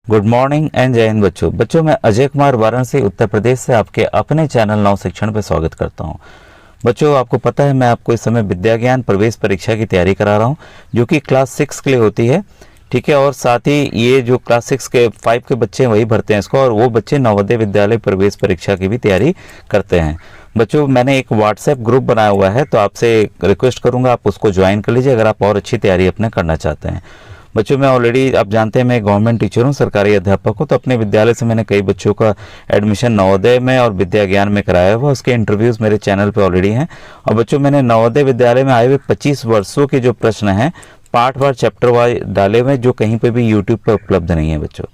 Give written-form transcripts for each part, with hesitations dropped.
Good morning and जय हिंद बच्चों मैं अजय कुमार वाराणसी उत्तर प्रदेश से आपके अपने चैनल नव शिक्षण पे स्वागत करता हूं। बच्चों आपको पता है मैं आपको इस समय विद्या ज्ञान प्रवेश परीक्षा की तैयारी करा रहा हूं जो कि क्लास 6 के लिए होती है। ठीक है, और साथ ही ये जो क्लास 6 के 5 के बच्चे हैं वही भरते हैं इसको, और वो बच्चे नवोदय विद्यालय प्रवेश परीक्षा की भी तैयारी करते हैं। बच्चों मैंने एक व्हाट्सएप ग्रुप बनाया हुआ है तो आपसे रिक्वेस्ट करूंगा आप उसको ज्वाइन कर लीजिए अगर आप और अच्छी तैयारी अपने करना चाहते हैं। बच्चों मैं ऑलरेडी आप जानते हैं मैं गवर्नमेंट टीचर हूँ, सरकारी अध्यापक हूँ, तो अपने विद्यालय से मैंने कई बच्चों का एडमिशन नवोदय में और विद्या ज्ञान में कराया हुआ, उसके इंटरव्यूज़ मेरे चैनल पे ऑलरेडी हैं। और बच्चों मैंने नवोदय विद्यालय में आए हुए 25 वर्षों के जो प्रश्न हैं पार्ट वार चैप्टर वाइज डाले हुए जो कहीं पर भी यूट्यूब पर उपलब्ध नहीं है बच्चों।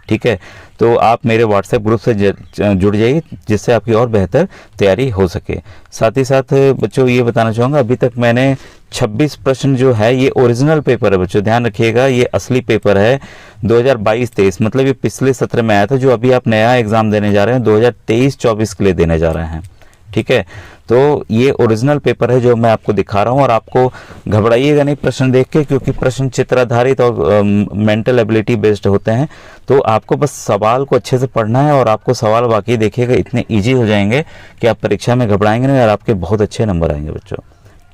ठीक है, तो आप मेरे व्हाट्सएप ग्रुप से जुड़ जाइए जिससे आपकी और बेहतर तैयारी हो सके। साथ ही साथ बच्चों ये बताना चाहूँगा अभी तक मैंने 26 प्रश्न जो है ये ओरिजिनल पेपर है बच्चों, ध्यान रखिएगा ये असली पेपर है 2022-23, मतलब ये पिछले सत्र में आया था। जो अभी आप नया एग्जाम देने जा रहे हैं 2023-24 के लिए देने जा रहे हैं। ठीक है, तो ये ओरिजिनल पेपर है जो मैं आपको दिखा रहा हूँ, और आपको घबराइएगा नहीं प्रश्न देख के, क्योंकि प्रश्न चित्राधारित और मेंटल एबिलिटी बेस्ड होते हैं। तो आपको बस सवाल को अच्छे से पढ़ना है और आपको सवाल वाकई देखिएगा इतने इजी हो जाएंगे कि आप परीक्षा में घबराएंगे नहीं और आपके बहुत अच्छे नंबर आएंगे बच्चों।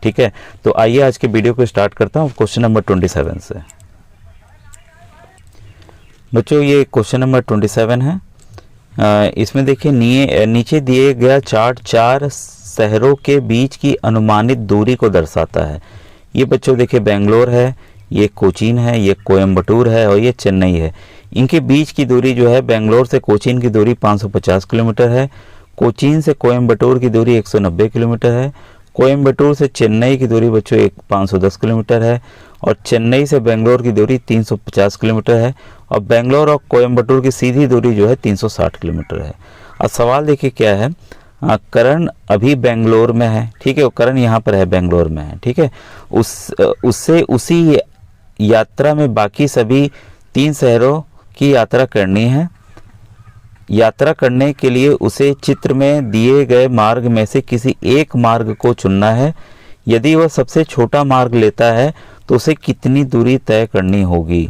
ठीक है, तो आइए आज के वीडियो को स्टार्ट करता हूँ क्वेश्चन नंबर 27 से। बच्चों ये क्वेश्चन नंबर 27 है। इसमें देखिए नीचे दिए गया चार्ट 4 शहरों के बीच की अनुमानित दूरी को दर्शाता है। ये बच्चों देखिए बेंगलोर है, ये कोचीन है, ये कोयम्बटूर है और ये चेन्नई है। इनके बीच की दूरी जो है बेंगलोर से कोचीन की दूरी 550 किलोमीटर है, कोचीन से कोयम्बटूर की दूरी 190 किलोमीटर है, कोयम्बटूर से चेन्नई की दूरी बच्चों 510 किलोमीटर है, और चेन्नई से बेंगलोर की दूरी 350 किलोमीटर है, और बेंगलोर और कोयम्बटूर की सीधी दूरी जो है 360 किलोमीटर है। अब सवाल देखिए क्या है, करण अभी बेंगलोर में है। ठीक है, वो करण यहाँ पर है बेंगलोर में है। ठीक है, उससे उसी यात्रा में बाकी सभी 3 शहरों की यात्रा करनी है। यात्रा करने के लिए उसे चित्र में दिए गए मार्ग में से किसी एक मार्ग को चुनना है। यदि वह सबसे छोटा मार्ग लेता है तो उसे कितनी दूरी तय करनी होगी।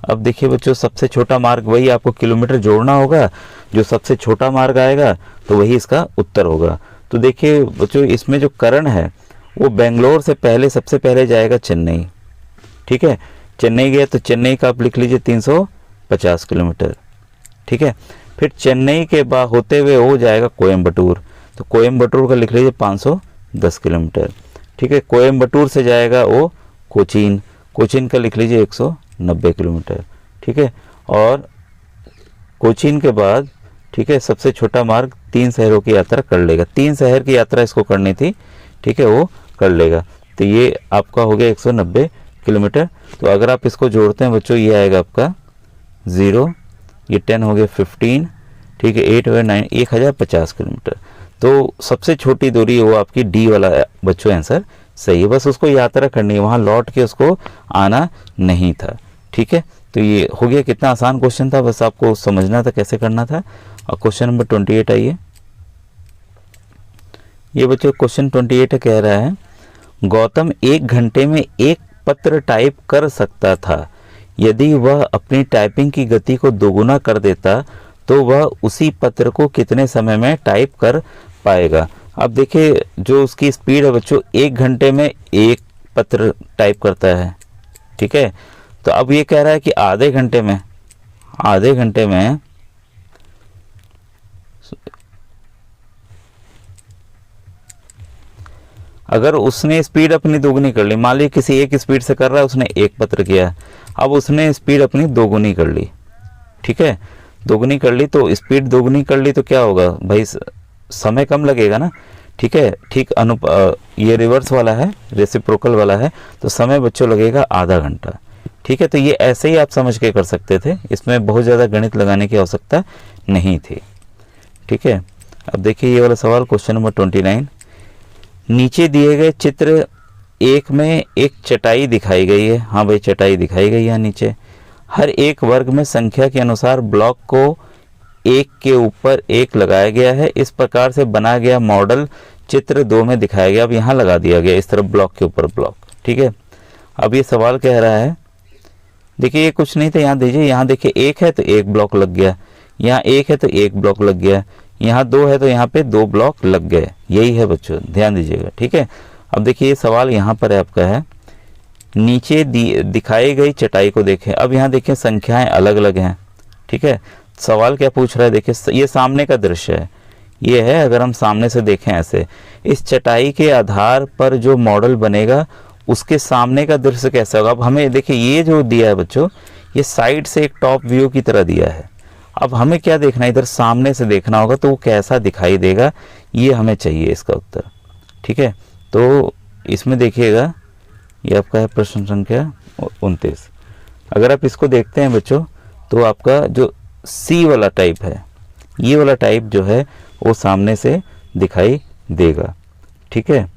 अब देखिए बच्चों सबसे छोटा मार्ग वही आपको किलोमीटर जोड़ना होगा, जो सबसे छोटा मार्ग आएगा तो वही इसका उत्तर होगा। तो देखिए बच्चों इसमें जो करण है वो बेंगलोर से पहले सबसे पहले जाएगा चेन्नई। ठीक है, चेन्नई गया तो चेन्नई का आप लिख लीजिए 350 किलोमीटर। ठीक है, फिर चेन्नई के बाद होते हुए वो जाएगा कोयम्बटूर, तो कोयम्बटूर का लिख लीजिए 510 किलोमीटर। ठीक है, कोयम्बटूर से जाएगा वो कोचीन, कोचीन का लिख लीजिए 190 किलोमीटर। ठीक है, और कोचीन के बाद ठीक है सबसे छोटा मार्ग 3 शहरों की यात्रा कर लेगा, 3 शहर की यात्रा इसको करनी थी। ठीक है, वो कर लेगा, तो ये आपका हो गया 190 किलोमीटर। तो अगर आप इसको जोड़ते हैं बच्चों ये आएगा आपका 0, ये 10 हो गया 15, ठीक है 8 हो गया 9, 1050 किलोमीटर। तो सबसे छोटी दूरी वो आपकी डी वाला बच्चों आंसर सही है, बस उसको यात्रा करनी है, वहाँ लौट के उसको आना नहीं था। ठीक है, तो ये हो गया, कितना आसान क्वेश्चन था, बस आपको समझना था कैसे करना था। और क्वेश्चन नंबर 28 आइए। ये बच्चों क्वेश्चन 28 कह रहा है गौतम 1 घंटे में 1 पत्र टाइप कर सकता था। यदि वह अपनी टाइपिंग की गति को दोगुना कर देता तो वह उसी पत्र को कितने समय में टाइप कर पाएगा। अब देखिए जो उसकी स्पीड है बच्चों 1 घंटे में 1 पत्र टाइप करता है। ठीक है, तो अब ये कह रहा है कि आधे घंटे में अगर उसने स्पीड अपनी दोगुनी कर ली, मान ली किसी एक स्पीड से कर रहा है, उसने 1 पत्र किया, अब उसने स्पीड अपनी दोगुनी कर ली। ठीक है, दोगुनी कर ली तो स्पीड दोगुनी कर ली तो क्या होगा भाई, समय कम लगेगा ना। ठीक है, ठीक ये रिवर्स वाला है, रेसिप्रोकल वाला है, तो समय बच्चों लगेगा आधा घंटा। ठीक है, तो ये ऐसे ही आप समझ के कर सकते थे, इसमें बहुत ज़्यादा गणित लगाने की आवश्यकता नहीं थी। ठीक है, अब देखिए ये वाला सवाल क्वेश्चन नंबर 29। नीचे दिए गए चित्र 1 में एक चटाई दिखाई गई है। हाँ भाई चटाई दिखाई गई है नीचे। हर एक वर्ग में संख्या के अनुसार ब्लॉक को एक के ऊपर एक लगाया गया है। इस प्रकार से बना गया मॉडल चित्र 2 में दिखाया गया। अब यहाँ लगा दिया गया इस तरफ ब्लॉक के ऊपर ब्लॉक। ठीक है, अब ये सवाल कह रहा है देखिए ये कुछ नहीं था, यहाँ दीजिए, यहाँ देखिए एक है तो एक ब्लॉक लग गया, यहाँ एक है तो एक ब्लॉक लग गया, यहाँ दो है तो यहाँ पे दो ब्लॉक लग गए। यही है बच्चों, ध्यान दीजिएगा, ठीक है। अब देखिए ये सवाल यहाँ पर है आपका है, नीचे दिखाई गई चटाई को देखें। अब यहाँ देखिए संख्याएं अलग अलग हैं, ठीक है। सवाल क्या पूछ रहा है, देखिए ये सामने का दृश्य है, ये है, अगर हम सामने से देखें ऐसे, इस चटाई के आधार पर जो मॉडल बनेगा उसके सामने का दृश्य कैसा होगा। अब हमें देखिए ये जो दिया है बच्चों, ये साइड से एक टॉप व्यू की तरह दिया है। अब हमें क्या देखना है, इधर सामने से देखना होगा तो वो कैसा दिखाई देगा, ये हमें चाहिए इसका उत्तर, ठीक है। तो इसमें देखिएगा, ये आपका है प्रश्न संख्या 29। अगर आप इसको देखते हैं बच्चों, तो आपका जो सी वाला टाइप है, ये वाला टाइप जो है वो सामने से दिखाई देगा, ठीक है।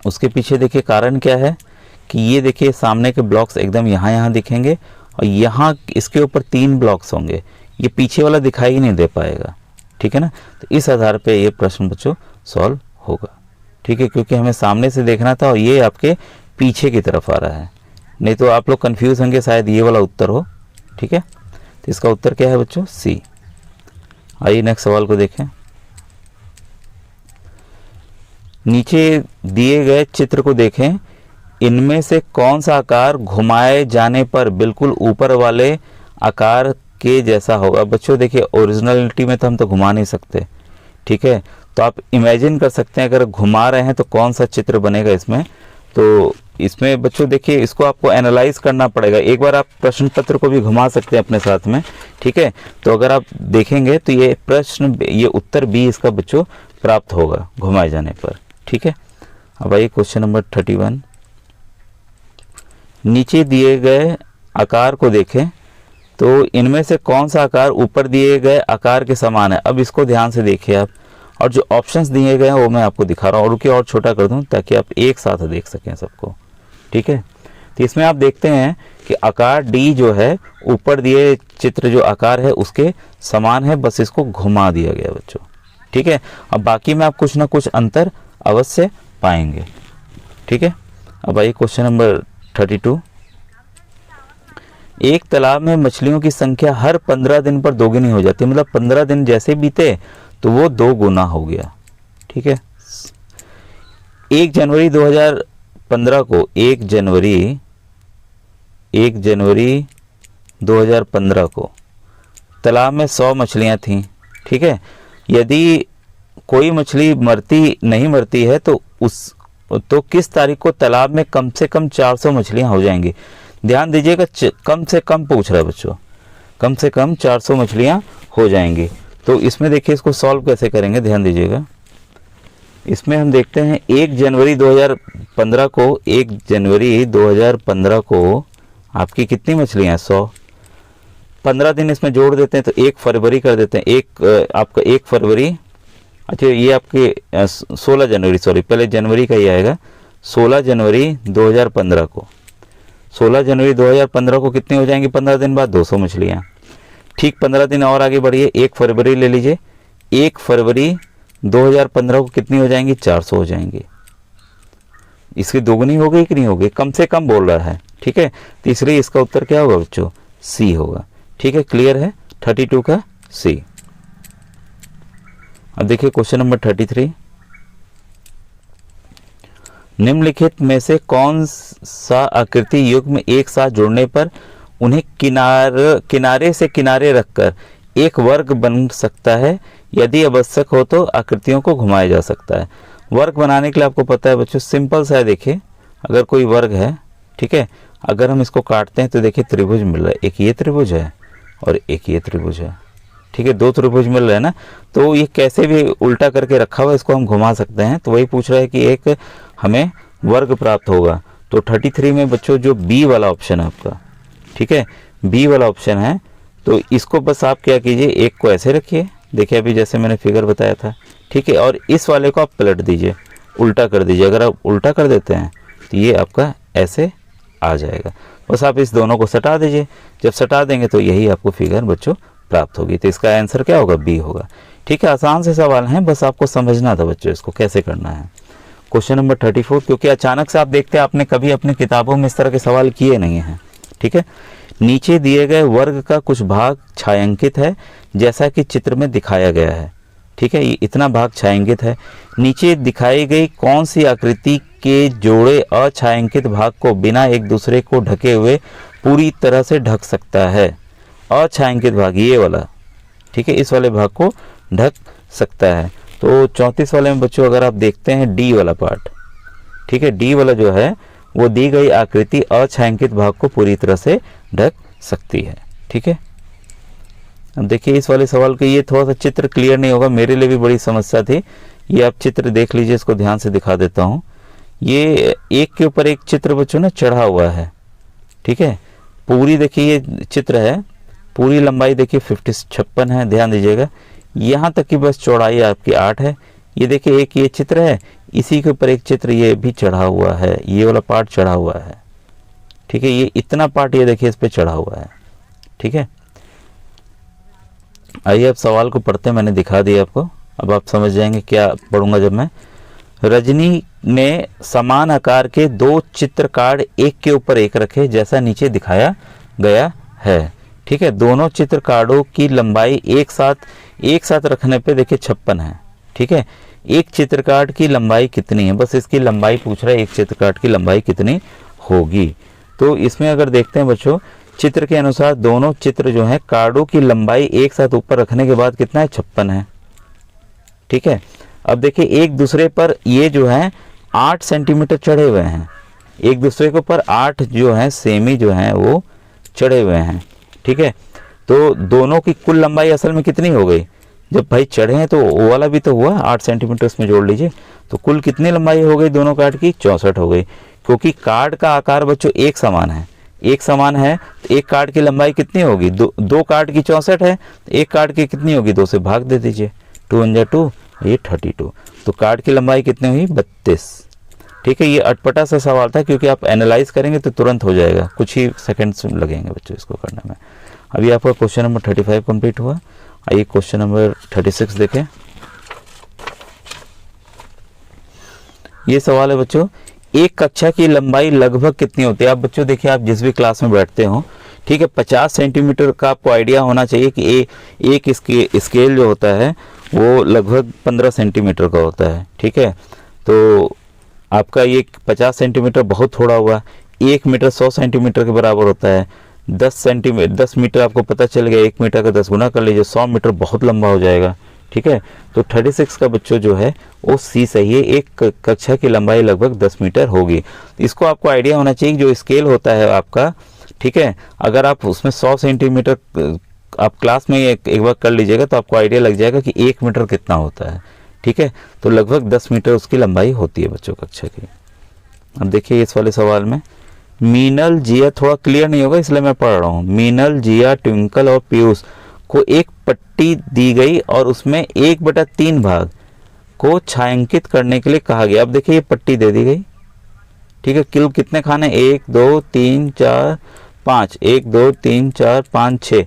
उसके पीछे देखिए कारण क्या है कि ये देखिए सामने के ब्लॉक्स एकदम यहाँ दिखेंगे और यहाँ इसके ऊपर 3 ब्लॉक्स होंगे, ये पीछे वाला दिखाई ही नहीं दे पाएगा, ठीक है ना। तो इस आधार पे ये प्रश्न बच्चों सॉल्व होगा, ठीक है, क्योंकि हमें सामने से देखना था और ये आपके पीछे की तरफ आ रहा है, नहीं तो आप लोग कंफ्यूज होंगे शायद ये वाला उत्तर हो, ठीक है। तो इसका उत्तर क्या है बच्चों, सी। आइए नेक्स्ट सवाल को देखें। नीचे दिए गए चित्र को देखें, इनमें से कौन सा आकार घुमाए जाने पर बिल्कुल ऊपर वाले आकार के जैसा होगा। बच्चों देखिए ओरिजिनलिटी में तो हम तो घुमा नहीं सकते, ठीक है, तो आप इमेजिन कर सकते हैं अगर घुमा रहे हैं तो कौन सा चित्र बनेगा इसमें। तो इसमें बच्चों देखिए इसको आपको एनालाइज करना पड़ेगा, एक बार आप प्रश्न पत्र को भी घुमा सकते हैं अपने साथ में, ठीक है। तो अगर आप देखेंगे तो ये प्रश्न, ये उत्तर बी इसका बच्चों प्राप्त होगा घुमाए जाने पर, ठीक है। अब आइए क्वेश्चन नंबर 31। नीचे दिए गए आकार को देखें, तो इनमें से कौन सा आकार ऊपर दिए गए आकार के समान है। अब इसको ध्यान से देखिए आप, और जो ऑप्शंस दिए गए हैं वो मैं आपको दिखा रहा हूँ, और रुकिए और छोटा कर दूं ताकि आप एक साथ देख सकें सबको, ठीक है। तो इसमें आप देखते हैं कि आकार डी जो है ऊपर दिए चित्र जो आकार है उसके समान है, बस इसको घुमा दिया गया बच्चों, ठीक है। अब बाकी में आप कुछ ना कुछ अंतर अवश्य पाएंगे, ठीक है। अब आइए क्वेश्चन नंबर 32। एक तालाब में मछलियों की संख्या हर 15 दिन पर दोगुनी हो जाती है, मतलब 15 दिन जैसे बीते तो वो 2 गुना हो गया, ठीक है। 1 जनवरी 2015 को 1 जनवरी 2015 को तालाब में 100 मछलियां थीं, ठीक है। यदि कोई मछली नहीं मरती है तो किस तारीख को तालाब में कम से कम 400 मछलियां हो जाएंगी। ध्यान दीजिएगा, कम से कम पूछ रहा है बच्चों, कम से कम 400 मछलियां हो जाएंगी। तो इसमें देखिए इसको सॉल्व कैसे करेंगे, ध्यान दीजिएगा। इसमें हम देखते हैं 1 जनवरी 2015 को, 1 जनवरी 2015 को आपकी कितनी मछलियां, 100। 15 दिन इसमें जोड़ देते हैं तो 1 फरवरी कर देते हैं, आपका 1 फरवरी, अच्छा ये आपके 16 जनवरी, सॉरी पहले जनवरी का ही आएगा, 16 जनवरी 2015 को, 16 जनवरी 2015 को कितनी हो जाएंगी 15 दिन बाद, 200 मछलियाँ। ठीक 15 दिन और आगे बढ़िए, 1 फरवरी ले लीजिए, 1 फरवरी 2015 को कितनी हो जाएंगी, 400 हो जाएंगी। इसकी दोगुनी हो गई कि नहीं हो गई, कम से कम बोल रहा है, ठीक है। तो इसलिए इसका उत्तर क्या होगा बच्चों, सी होगा, ठीक है। क्लियर है 32 का सी। अब देखिए क्वेश्चन नंबर 33। निम्नलिखित में से कौन सा आकृति युग्म एक साथ जोड़ने पर उन्हें किनारे से किनारे रखकर एक वर्ग बन सकता है, यदि आवश्यक हो तो आकृतियों को घुमाया जा सकता है। वर्ग बनाने के लिए आपको पता है बच्चों सिंपल सा है, देखिए अगर कोई वर्ग है, ठीक है, अगर हम इसको काटते हैं तो देखिए त्रिभुज मिल रहा है, एक ये त्रिभुज है और एक ये त्रिभुज है, ठीक है, 2 त्रिभुज मिल रहे हैं ना। तो ये कैसे भी उल्टा करके रखा हुआ, इसको हम घुमा सकते हैं। तो वही पूछ रहा है कि एक हमें वर्ग प्राप्त होगा। तो 33 में बच्चों जो बी वाला ऑप्शन है आपका, ठीक है, बी वाला ऑप्शन है, तो इसको बस आप क्या कीजिए, एक को ऐसे रखिए, देखिए अभी जैसे मैंने फिगर बताया था, ठीक है, और इस वाले को आप पलट दीजिए, उल्टा कर दीजिए। अगर आप उल्टा कर देते हैं तो ये आपका ऐसे आ जाएगा, बस आप इस दोनों को सटा दीजिए। जब सटा देंगे तो यही आपको फिगर बच्चों प्राप्त होगी। तो इसका आंसर क्या होगा, बी होगा, ठीक है। आसान से सवाल हैं, बस आपको समझना था बच्चों इसको कैसे करना है। क्वेश्चन नंबर 34, क्योंकि अचानक से आप देखते हैं आपने कभी अपनी किताबों में इस तरह के सवाल किए नहीं हैं, ठीक है। नीचे दिए गए वर्ग का कुछ भाग छायांकित है जैसा कि चित्र में दिखाया गया है, ठीक है। ये इतना भाग छायांकित है। नीचे दिखाई गई कौन सी आकृति के जोड़े अछायांकित भाग को बिना एक दूसरे को ढके हुए पूरी तरह से ढक सकता है? अछायांकित भाग ये वाला, ठीक है, इस वाले भाग को ढक सकता है। तो 34 वाले में बच्चों अगर आप देखते हैं डी वाला पार्ट, ठीक है, डी वाला जो है वो दी गई आकृति अछायांकित भाग को पूरी तरह से ढक सकती है, ठीक है। अब देखिए इस वाले सवाल के ये थोड़ा सा चित्र क्लियर नहीं होगा, मेरे लिए भी बड़ी समस्या थी। ये आप चित्र देख लीजिए, इसको ध्यान से दिखा देता हूँ। ये एक के ऊपर एक चित्र बच्चों ना चढ़ा हुआ है, ठीक है। पूरी देखिए ये चित्र है, पूरी लंबाई देखिए 56 है, ध्यान दीजिएगा। यहाँ तक की बस चौड़ाई आपकी 8 है। ये देखिए एक ये चित्र है, इसी के ऊपर एक चित्र ये भी चढ़ा हुआ है, ये वाला पार्ट चढ़ा हुआ है, ठीक है। ये इतना पार्ट ये देखिए इस पे चढ़ा हुआ है, ठीक है। आइए अब सवाल को पढ़ते, मैंने दिखा दिया आपको, अब आप समझ जाएंगे क्या पढ़ूंगा जब मैं। रजनी ने समान आकार के 2 चित्र कार्ड एक के ऊपर एक रखे जैसा नीचे दिखाया गया है, ठीक है। दोनों चित्र कार्डों की लंबाई एक साथ रखने पे देखिए 56 है, ठीक है। एक चित्र कार्ड की लंबाई कितनी है, बस इसकी लंबाई पूछ रहा है, एक चित्र कार्ड की लंबाई कितनी होगी। तो इसमें अगर देखते हैं बच्चों, चित्र के अनुसार दोनों चित्र जो है कार्डों की लंबाई एक साथ ऊपर रखने के बाद कितना है, 56 है, ठीक है। अब देखिए एक दूसरे पर ये जो है 8 सेंटीमीटर चढ़े हुए हैं, एक दूसरे के ऊपर 8 जो है सेमी जो है वो चढ़े हुए हैं, ठीक है। तो दोनों की कुल लंबाई असल में कितनी हो गई, जब भाई चढ़े हैं तो वो वाला भी तो हुआ 8 सेंटीमीटर इसमें जोड़ लीजिए, तो कुल कितनी लंबाई हो गई दोनों कार्ड की, 64 हो गई। क्योंकि कार्ड का आकार बच्चों एक समान है, तो एक कार्ड की लंबाई कितनी होगी, दो कार्ड की 64 है, एक कार्ड की कितनी होगी, 2 से भाग दे दीजिए, 2 × 2 ये 32, तो कार्ड की लंबाई कितनी हुई, 32, ठीक है। ये अटपटा सा सवाल था, क्योंकि आप एनालाइज करेंगे तो तुरंत हो जाएगा, कुछ ही सेकंड्स लगेंगे बच्चों इसको करने में। अभी आपका क्वेश्चन नंबर 35 कंप्लीट हुआ। आइए क्वेश्चन नंबर 36 देखें। ये सवाल है बच्चों, एक कक्षा की लंबाई लगभग कितनी होती है। आप बच्चों देखिए, आप जिस भी क्लास में बैठते हो, ठीक है, 50 सेंटीमीटर का आपको आइडिया होना चाहिए कि एक स्केल जो होता है वो लगभग 15 सेंटीमीटर का होता है, ठीक है। तो आपका ये 50 सेंटीमीटर बहुत थोड़ा हुआ, 1 मीटर 100 सेंटीमीटर के बराबर होता है। 10 मीटर आपको पता चल गया, 1 मीटर का 10 गुना कर लीजिए, 100 मीटर बहुत लंबा हो जाएगा, ठीक है। तो 36 का बच्चों जो है वो सी सही है, एक कक्षा की लंबाई लगभग 10 मीटर होगी। इसको आपको आइडिया होना चाहिए जो स्केल होता है आपका, ठीक है, अगर आप उसमें 100 सेंटीमीटर आप क्लास में एक बार कर लीजिएगा तो आपको आइडिया लग जाएगा कि 1 मीटर कितना होता है, ठीक है। तो लगभग 10 मीटर उसकी लंबाई होती है बच्चों कक्षा की। अब देखिए इस वाले सवाल में, मीनल, जिया, थोड़ा क्लियर नहीं होगा इसलिए मैं पढ़ रहा हूँ। मीनल, जिया, ट्विंकल और पीयूष को एक पट्टी दी गई और उसमें 1/3 भाग को छायांकित करने के लिए कहा गया। अब देखिए ये पट्टी दे दी गई, ठीक है। कुल कितने खाने, 1 2 3 4 5, 1 2 3 4 5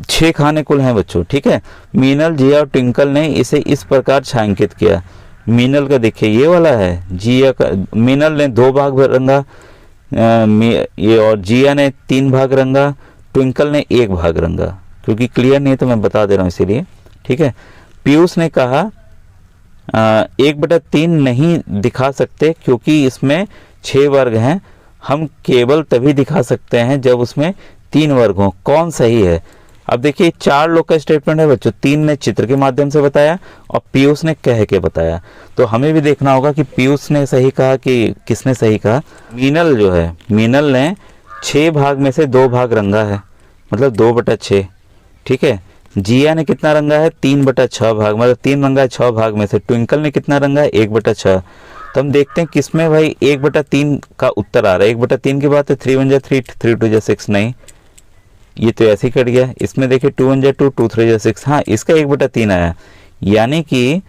6 खाने कुल हैं बच्चों, ठीक है। मीनल, जिया और ट्विंकल ने इसे इस प्रकार छायांकित किया। मीनल का देखिए ये वाला है, जिया का, मीनल ने 2 भाग रंगा, ये और जिया ने 3 भाग रंगा, ट्विंकल ने 1 भाग रंगा। क्योंकि क्लियर नहीं है तो मैं बता दे रहा हूँ इसीलिए, ठीक है। पीयूष ने कहा 1/3 नहीं दिखा सकते क्योंकि इसमें 6 वर्ग हैं, हम केवल तभी दिखा सकते हैं जब उसमें 3 वर्ग हों, कौन सही है। अब देखिए 4 लोग का स्टेटमेंट है बच्चों, 3 ने चित्र के माध्यम से बताया और पीयूष ने कह के बताया। तो हमें भी देखना होगा कि पीयूष ने सही कहा कि किसने सही कहा। मीनल जो है, मीनल ने 6 भाग में से 2 भाग रंगा है, मतलब 2/6, ठीक है। जिया ने कितना रंगा है, 3/6 भाग, मतलब 3 रंगा है 6 भाग में से। ट्विंकल ने कितना रंगा है, 1/6। तो हम देखते हैं किसमें भाई 1/3 का उत्तर आ रहा है। 1/3 की बात है, 3 1 जा 3, 3 2 जा 6, नहीं ये तो ऐसे ही कट गया। इसमें देखिए 2 1 जा 2, 2 3 जा 6, हाँ इसका 1/3 आया। यानी कि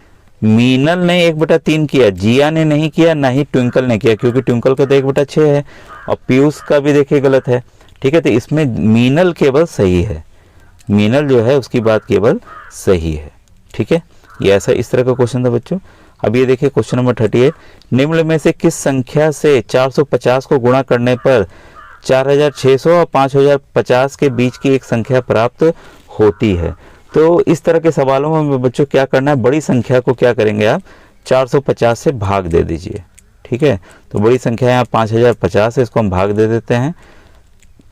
मीनल ने 1/3 किया, जिया ने नहीं किया, ना ही ट्विंकल ने किया, क्योंकि ट्विंकल का तो 1/6 है और पीयूष का भी देखिए गलत है, ठीक है। तो इसमें मीनल केवल सही है, मीनल जो है उसकी बात केवल सही है, ठीक है। ये ऐसा इस तरह का क्वेश्चन था बच्चों। अब ये देखिए क्वेश्चन नंबर 38, निम्न में से किस संख्या से 450 को गुणा करने पर 4600 और 5050 के बीच की एक संख्या प्राप्त होती है। तो इस तरह के सवालों में बच्चों क्या करना है, बड़ी संख्या को क्या करेंगे आप 450 से भाग दे दीजिए। ठीक है, तो बड़ी संख्या यहाँ 5050 है, इसको हम भाग दे देते हैं।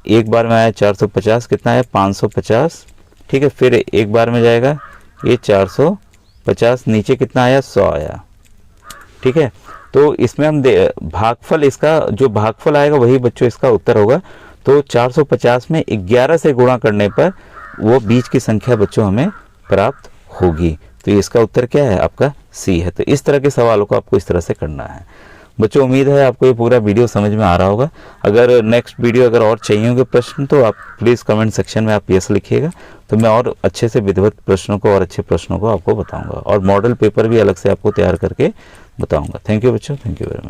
एक बार में आया 450, कितना है 550। ठीक है, फिर एक बार में जाएगा ये 450, नीचे कितना आया 100 आया। ठीक है, तो इसमें हम भागफल, इसका जो भागफल आएगा वही बच्चों इसका उत्तर होगा। तो 450 में 11 से गुणा करने पर वो बीच की संख्या बच्चों हमें प्राप्त होगी। तो इसका उत्तर क्या है आपका सी है। तो इस तरह के सवालों को आपको इस तरह से करना है बच्चों। उम्मीद है आपको ये पूरा वीडियो समझ में आ रहा होगा। अगर नेक्स्ट वीडियो अगर और चाहिए होंगे प्रश्न तो आप प्लीज़ कमेंट सेक्शन में आप यस लिखिएगा, तो मैं और अच्छे से विधिवत प्रश्नों को और अच्छे प्रश्नों को आपको बताऊंगा और मॉडल पेपर भी अलग से आपको तैयार करके बताऊंगा। थैंक यू बच्चों, थैंक यू वेरी मच।